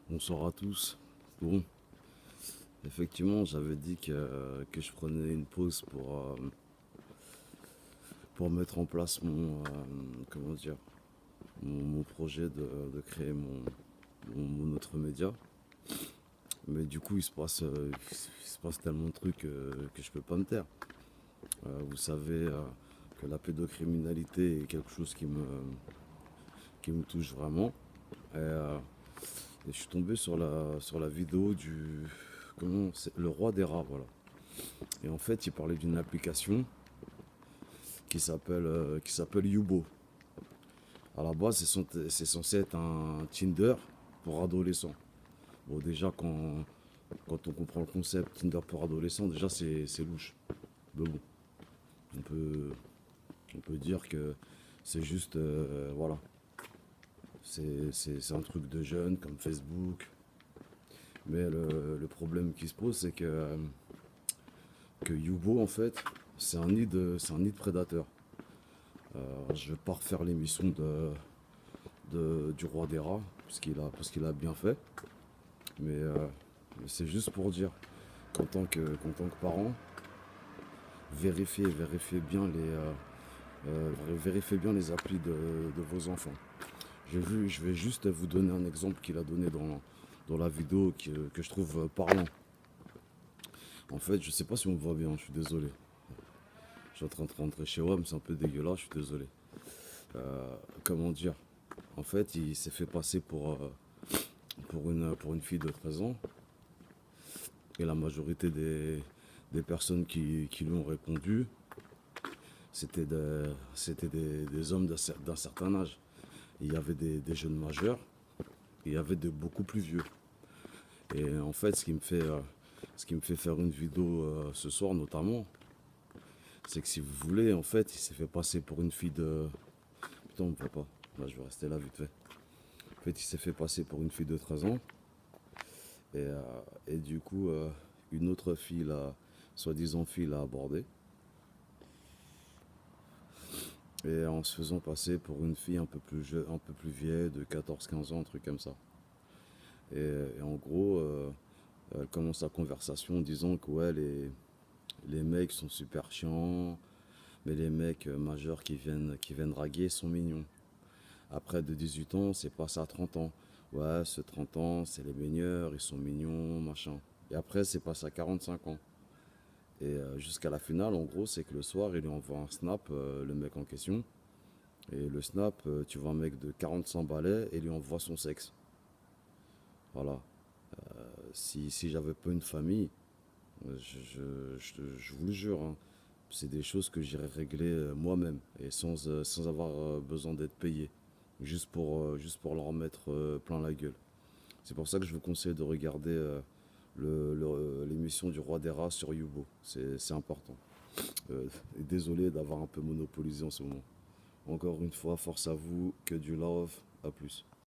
Bonsoir à tous. Bon, effectivement, j'avais dit que je prenais une pause pour mettre en place comment dire, mon projet de créer mon autre média. Mais du coup, il se passe tellement de trucs que je peux pas me taire. Vous savez que la pédocriminalité est quelque chose qui me touche vraiment. Et je suis tombé sur la vidéo le roi des rats, voilà. Et en fait, il parlait d'une application qui s'appelle Yubo. À la base, c'est censé être un Tinder pour adolescents. Bon, déjà, quand on comprend le concept Tinder pour adolescents, déjà, c'est louche. Mais bon, on peut, on peut dire que c'est juste, voilà, c'est un truc de jeunes comme Facebook. Mais le problème qui se pose, c'est que Yubo, en fait, c'est un nid de prédateurs. Je vais pas refaire l'émission du roi des rats, parce qu'il a bien fait. Mais c'est juste pour dire qu'en tant que parent, vérifiez bien les applis de vos enfants. Je vais juste vous donner un exemple qu'il a donné dans la vidéo que je trouve parlant. En fait, je sais pas si on me voit bien, je suis désolé. Je suis en train de rentrer chez moi, mais c'est un peu dégueulasse, je suis désolé. Comment dire? En fait, il s'est fait passer pour une fille de 13 ans. Et la majorité des personnes qui lui ont répondu, des hommes d'un certain âge. Il y avait des jeunes majeurs, et il y avait de beaucoup plus vieux. Et en fait, ce qui me fait faire une vidéo ce soir notamment, c'est que si vous voulez, en fait, il s'est fait passer pour une fille de... Putain, on me voit pas. Là, je vais rester là vite fait. En fait, il s'est fait passer pour une fille de 13 ans. Et du coup, une autre fille, soi-disant fille, l'a abordé. Et en se faisant passer pour une fille un peu plus vieille, de 14 15 ans, un truc comme ça. Et en gros, elle commence la conversation en disant que ouais, les mecs sont super chiants, mais les mecs majeurs qui viennent draguer sont mignons. Après de 18 ans, c'est passé à 30 ans. Ouais, ce 30 ans, c'est les meilleurs, ils sont mignons, machin. Et après, c'est passé à 45 ans. Et jusqu'à la finale, en gros, c'est que le soir, il lui envoie un snap, le mec en question. Et le snap, tu vois un mec de 45 balais et lui envoie son sexe. Voilà. Si j'avais pas une famille, je vous le jure, hein, c'est des choses que j'irais régler moi-même et sans avoir besoin d'être payé. Juste pour leur mettre plein la gueule. C'est pour ça que je vous conseille de regarder l'émission du Roi des Rats sur Yubo. C'est important. Et désolé d'avoir un peu monopolisé en ce moment. Encore une fois, force à vous, que du love, à plus.